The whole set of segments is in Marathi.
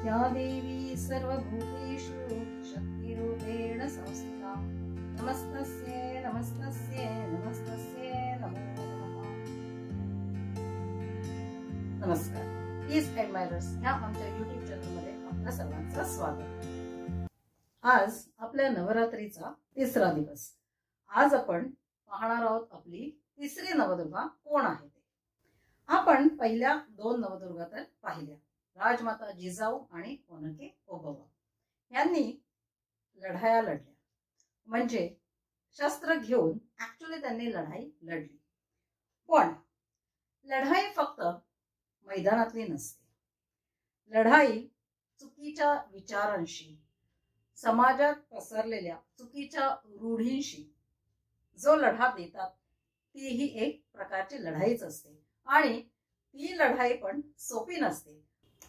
या देवी सर्वभूतेषु शक्तिरूपेण संस्थिता। नमस्तस्यै नमस्तस्यै नमस्तस्यै नमो नमः। नमस्कार, पीस ॲडमायरर्स या आमच्या YouTube चॅनलमध्ये आपल्या सर्वांचं स्वागत। आज आपल्या नवरात्रीचा तिसरा दिवस। आज आपण पाहणार आहोत आपली तिसरी नवदुर्गा कोण आहे ते। आपण पहिल्या दोन नवदुर्गा तर पाहिल्या, राजमाता जिजाऊ आणि कोणके ओबव्वा यांनी लढाया लढल्या, म्हणजे शस्त्र घेऊन ऍक्च्युअली त्यांनी लढाई लढली। पण लढाई फक्त मैदानातली नसते, लढाई चुकीच्या विचारांशी, समाजात पसरलेल्या चुकीच्या रूढींशी जो लढा देतात तीही एक प्रकारची लढाईच असते। आणि ती लढाई पण सोपी नसते।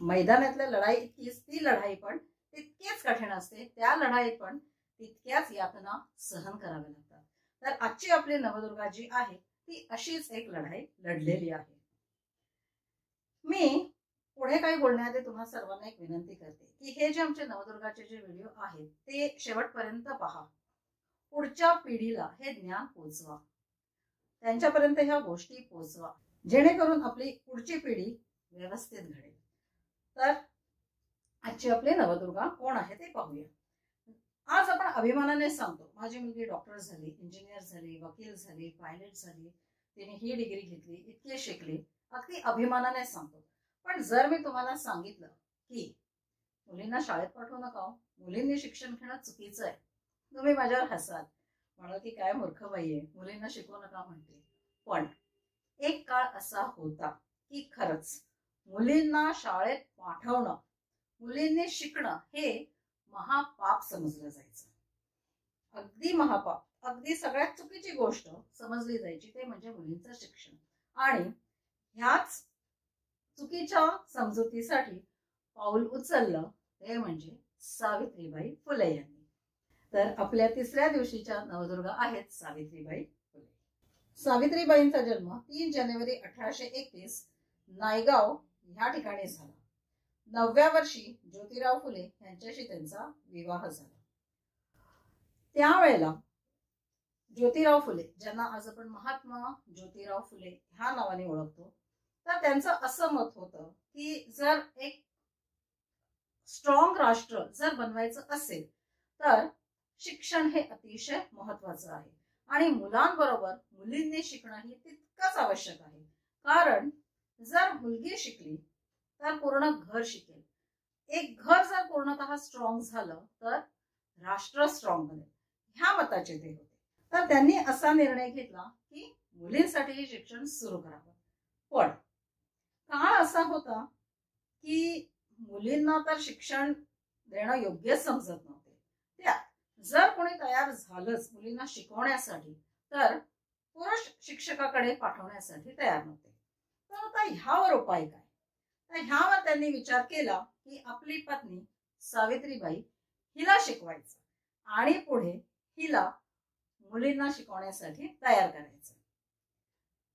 मैदानातल्या लढाई इतकीच ती लढाई पण तितकीच कठीण असते। त्या लढाईत पण तितक्याच यातना सहन कराव्या लागतात। तर आजची आपली नवदुर्गा जी आहे ती अशीच एक लढाई लढलेली आहे। मी पुढे काही बोलण्याआधी तुम्हा सर्वांना एक विनंती करते की हे जे आमचे नवदुर्गाचे जे व्हिडिओ आहेत ते शेवटपर्यंत पहा। पुढच्या पिढीला हे ज्ञान पोहोचवा, त्यांच्यापर्यंत ह्या गोष्टी पोहोचवा, जेणेकरून आपली पुढची पिढी व्यवस्थित घडेल। तर आजची आपली नवदुर्गा कोण आहे ते पाहूया। आज आपण अभिमानाने सांगतो माझी मुलगी डॉक्टर झाली, इंजिनियर झाली, वकील झाली, पायलट झाली, तिने ही डिग्री घेतली, इतके शिकली, अगदी अभिमानाने सांगतो। पण जर मी तुम्हाला सांगितलं की मुलींना शाळेत पाठवू नका, मुलींनी शिक्षण घेणं चुकीचं आहे, तुम्ही माझ्यावर हसाल, म्हणाल की काय मूर्ख बाई आहे, मुलींना शिकवू नका म्हणते। पण एक काळ असा होता की खरंच मुलींना शाळेत पाठवणं, मुलींनी शिकणं हे महापाप समजलं जायचं, अगदी महापाप, अगदी सगळ्यात चुकीची गोष्ट समजली जायची ते म्हणजे मुलींचं शिक्षण। आणि ह्याच चुकीच्या समजुतीसाठी पाऊल उचललं ते म्हणजे सावित्रीबाई फुले यांनी। तर आपल्या तिसऱ्या दिवशीच्या नवदुर्गा आहेत सावित्रीबाई फुले। सावित्रीबाईंचा जन्म 3 जानेवारी 1831 नायगाव ह्या ठिकाणी झाला। 9व्या वर्षी ज्योतिराव फुले यांच्याशी त्यांचा विवाह झाला। त्यावेळेला ज्योतिराव फुले, ज्यांना आज आपण महात्मा ज्योतिराव फुले ह्या नावाने ओळखतो, तर त्यांचं असं मत होतं की जर एक स्ट्रॉंग राष्ट्र जर बनवायचं असेल तर शिक्षण हे अतिशय महत्वाचं आहे आणि मुलांबरोबर मुलींनी शिकणं ही तितकंच आवश्यक आहे। कारण जर मुलगी शिकली तर पूर्ण घर शिकेल, एक घर जर पूर्णतः स्ट्रॉंग झालं तर राष्ट्र स्ट्रॉंग बनेल, ह्या मताचे ते होते। तर त्यांनी असा निर्णय घेतला की मुलींसाठी शिक्षण सुरू करावं। पण काळ असा होता की मुलींना तर शिक्षण देणं योग्य समजत नव्हते, त्यात जर कोणी तयार झालंच मुलींना शिकवण्यासाठी तर पुरुष शिक्षकाकडे पाठवण्यासाठी तयार नव्हते। तर आता ह्यावर उपाय काय? तर ह्यावर त्यांनी विचार केला की आपली पत्नी सावित्रीबाई हिला शिकवायचं आणि पुढे हिला मुलींना शिकवण्यासाठी तयार करायचं।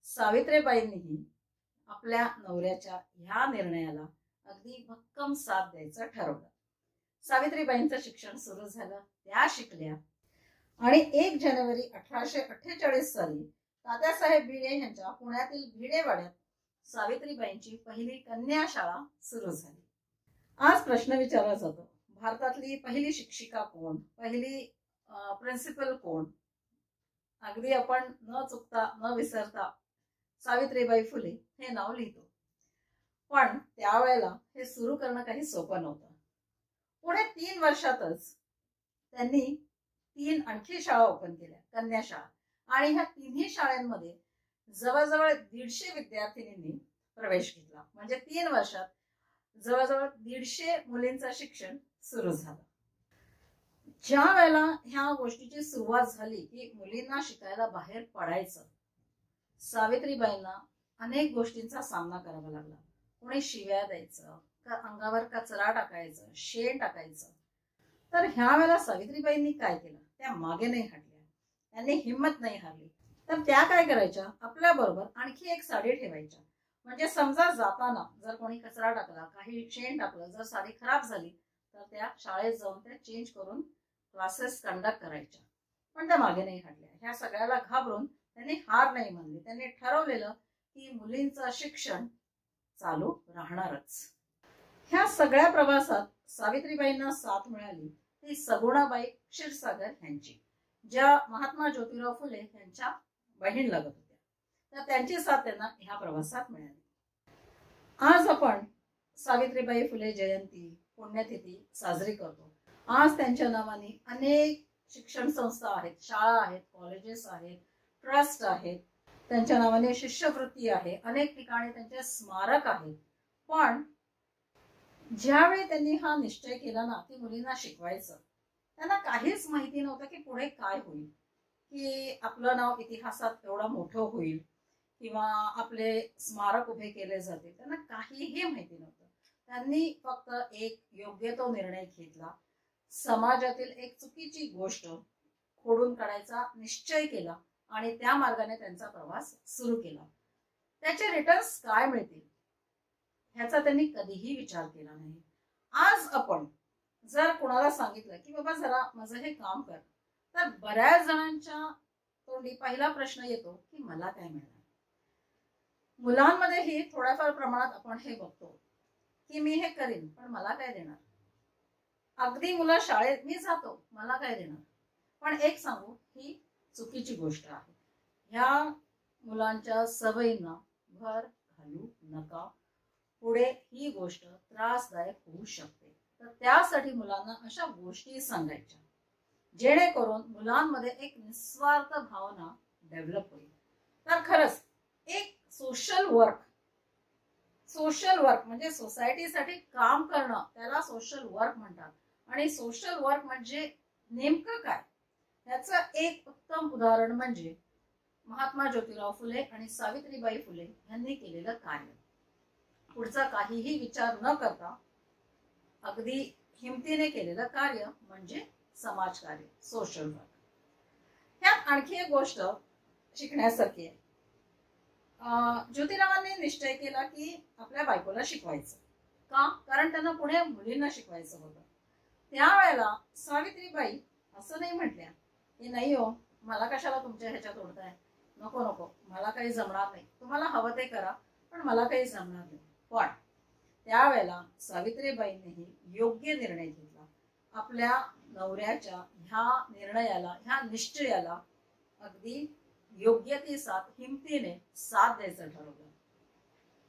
सावित्रीबाईंनीही आपल्या नवऱ्याच्या ह्या निर्णयाला अगदी भक्कम साथ द्यायचं ठरवलं। सावित्रीबाईंचं शिक्षण सुरू झालं, त्या शिकल्या आणि 1 जानेवारी 1848 साली तात्यासाहेब भिडे यांच्या पुण्यातील भिडेवाड्यात सावित्रीबाईंची पहिली कन्या शाळा सुरू झाली। आज प्रश्न विचारला जातो, भारतातली पहिली शिक्षिका कोण, पहिली प्रिन्सिपल कोण? अगदी आपण न चुकता न विसरता सावित्रीबाई फुले हे नाव लिहितो। पण त्यावेळेला हे सुरू करणं काही सोपं नव्हतं। पुढे 3 वर्षातच त्यांनी 3 आणखी शाळा ओपन केल्या, कन्या शाळा, आणि ह्या तिन्ही शाळांमध्ये जवळजवळ 150 विद्यार्थिनींनी प्रवेश घेतला। म्हणजे 3 वर्षात जवळजवळ 150 मुलींचं शिक्षण सुरू झालं। ज्या वेळेला ह्या गोष्टीची सुरुवात झाली की मुलींना शिकायला बाहेर पडायचं, सावित्रीबाईंना अनेक गोष्टींचा सामना करावा लागला। कोणी शिव्या द्यायचं, अंगावर कचरा टाकायचं, शेण टाकायचं। तर ह्या वेळेला सावित्रीबाईंनी काय केलं, त्या मागे नाही हटल्या, त्यांनी हिम्मत नाही हारली। तर त्या काय करायच्या, आपल्या बरोबर आणखी एक साडी ठेवायच्या, म्हणजे समजा जाताना जर कोणी कचरा टाकला, काही शेण टाकलं, जर साडी खराब झाली तर त्या शाळेत जाऊन त्या चेंज करून क्लासेस कंडक्ट करायच्या, पण त्या मागे नाही हटल्या. ह्या सगळ्याला घाबरून त्यांनी हार नाही मानली. त्यांनी ठरवलेलं की मुलींचं शिक्षण चालू राहणारच. ह्या सगळ्या प्रवासात सावित्रीबाईंना साथ मिळाली ती सगुणाबाई क्षीरसागर यांची, ज्या महात्मा ज्योतिराव फुले यांच्या बहीण लागत होत्या. तर त्यांची साथ त्यांना ह्या प्रवासात मिळाली. आज आपण सावित्रीबाई फुले जयंती पुण्यतिथी साजरी करतो. आज त्यांच्या नावाने अनेक शिक्षण संस्था आहेत, शाळा आहेत, कॉलेजेस आहेत, ट्रस्ट आहेत, त्यांच्या नावाने शिष्यवृत्ती आहे, अनेक ठिकाणी त्यांचे स्मारक आहेत. पण ज्यावेळी त्यांनी हा निश्चय केला ना की मुलींना शिकवायचं, त्यांना काहीच माहिती नव्हतं की पुढे काय होईल, की आपलं नाव इतिहासात एवढं मोठं होईल किंवा आपले स्मारक उभे केले जातील. त्यांना काहीही माहिती नव्हतं. त्यांनी फक्त एक योग्य तो निर्णय घेतला, समाजातील एक चुकीची गोष्ट खोडून काढायचा निश्चय केला आणि त्या मार्गाने त्यांचा प्रवास सुरू केला. त्याचे रिटर्न्स काय मिळतील ह्याचा त्यांनी कधीही विचार केला नाही. आज आपण जर कोणाला सांगितलं की बाबा जरा माझं हे काम कर, तर बऱ्याच जणांच्या तोंडी पहिला प्रश्न येतो की मला काय मिळणार. मुलांमध्येही थोड्याफार प्रमाणात आपण हे बघतो की मी हे करीन पण मला काय देणार. अगदी मुलं शाळेत मी जातो मला काय देणार. पण एक सांगू, ही चुकीची गोष्ट आहे. ह्या मुलांच्या सवयींना भर घालू नका. पुढे ही गोष्ट त्रासदायक होऊ शकते. तर त्यासाठी मुलांना अशा गोष्टी सांगायच्या जेणेकरून मुलांमध्ये एक निस्वार्थ भावना डेव्हलप होईल. तर खरंच एक सोशल वर्क म्हणजे सोसायटीसाठी काम करणं, त्याला सोशल वर्क म्हणतात. आणि सोशल वर्क म्हणजे नेमकं काय याचं एक उत्तम उदाहरण म्हणजे महात्मा ज्योतिराव फुले आणि सावित्रीबाई फुले यांनी केलेलं कार्य. पुढचा काहीही विचार न करता अगदी हिमतीने केलेलं कार्य म्हणजे समाजकार्य, सोशल वर्क. ह्यात आणखी एक गोष्ट शिकण्यासारखी आहे. ज्योतिरावांनी निश्चय केला की आपल्या बायकोला शिकवायचं. का? कारण त्यांना पुढे मुलींना शिकवायचं होतं. त्यावेळेला सावित्रीबाई असं नाही म्हटल्या की नाही हो, मला कशाला तुमच्या ह्याच्यात ओढताय, नको नको, मला काही जमणार नाही, तुम्हाला हवं ते करा पण मला काही जमणार नाही. पण त्यावेळेला सावित्रीबाईंनीही योग्य निर्णय घेतला. आपल्या नवऱ्याच्या ह्या निर्णयाला, ह्या निश्चयाला अगदी योग्य ती साथ, हिमतीने साथ द्यायचं ठरवलं.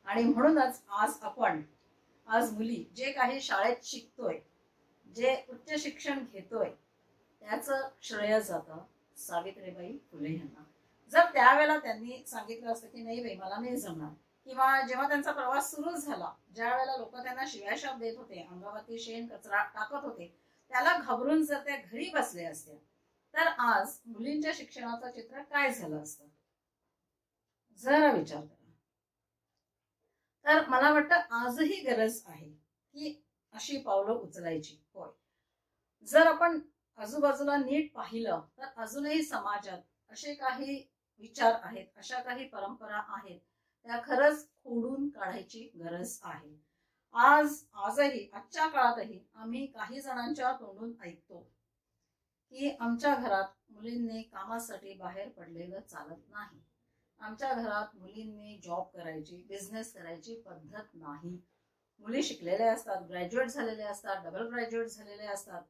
आणि म्हणूनच आज मुली जे काही शाळेत शिकतोय, जे उच्च शिक्षण घेतोय, त्याचं श्रेय जातं सावित्रीबाई फुले यांना. जर त्यावेळेला त्यांनी सांगितलं असतं की नाही बाई मला नाही जमणार, किंवा जेव्हा त्यांचा प्रवास सुरू झाला, ज्या वेळेला लोक त्यांना शिव्याशाप देत होते, अंगावरती शेण कचरा टाकत होते, त्याला घाबरून जर त्या घरी बसले असत्या तर आज मुलींच्या शिक्षणाचं चित्र काय झालं असतं जरा विचार करा. तर मला वाटतं आजही गरज आहे की अशी पावलं उचलायची. होय, जर आपण आजूबाजूला नीट पाहिलं तर अजूनही समाजात असे काही विचार आहेत, अशा काही परंपरा आहेत, त्या खरंच खोडून काढायची गरज आहे. आजही आजच्या काळातही आम्ही काही जणांच्या तोंडून ऐकतो की आमच्या घरात मुलींनी कामासाठी बाहेर पडलेलं चालत नाही, आमच्या घरात मुलींनी जॉब करायची, बिझनेस करायची पद्धत नाही. मुली शिकलेल्या असतात, ग्रॅज्युएट झालेल्या असतात, डबल ग्रॅज्युएट झालेल्या असतात,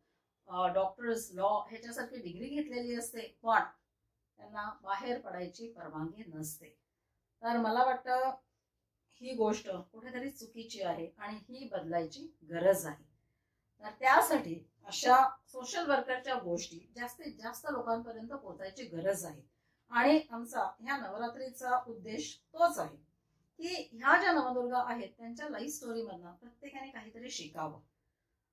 डॉक्टर्स, लॉ ह्याच्यासारखी डिग्री घेतलेली असते, पण त्यांना बाहेर पडायची परवानगी नसते. तर मला वाटतं ही गोष्ट कुठेतरी चुकीची आहे आणि ही बदलायची गरज आहे. तर त्यासाठी अशा सोशल वर्करच्या गोष्टी जास्तीत जास्त लोकांपर्यंत पोहोचायची गरज आहे. आणि आमचा ह्या नवरात्रीचा उद्देश तोच आहे की ह्या ज्या नवदुर्गा आहेत त्यांच्या लाईफ स्टोरी मधनं प्रत्येकाने काहीतरी शिकावं.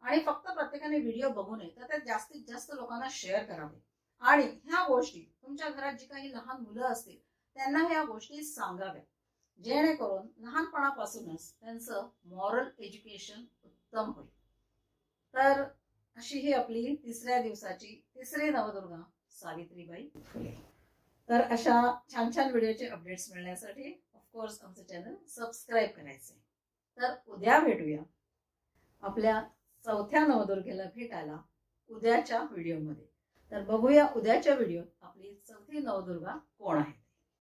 आणि फक्त प्रत्येकाने व्हिडिओ बघू नये, तर त्यात जास्तीत जास्त लोकांना शेअर करावे. आणि ह्या गोष्टी तुमच्या घरात जी काही लहान मुलं असतील त्यांना ह्या गोष्टी सांगाव्या, जेणेकरून लहानपणापासूनच त्यांचं मॉरल एज्युकेशन उत्तम होईल. तर अशी ही आपली तिसऱ्या दिवसाची तिसरी नवदुर्गा सावित्रीबाई फुले. तर अशा छान छान व्हिडिओचे अपडेट्स मिळण्यासाठी ऑफकोर्स आमचं चॅनल सबस्क्राईब करायचंय. तर उद्या भेटूया आपल्या चौथ्या नवदुर्गेला भेटायला उद्याच्या व्हिडिओमध्ये. तर बघूया उद्याच्या व्हिडिओत आपली चौथी नवदुर्गा कोण आहे.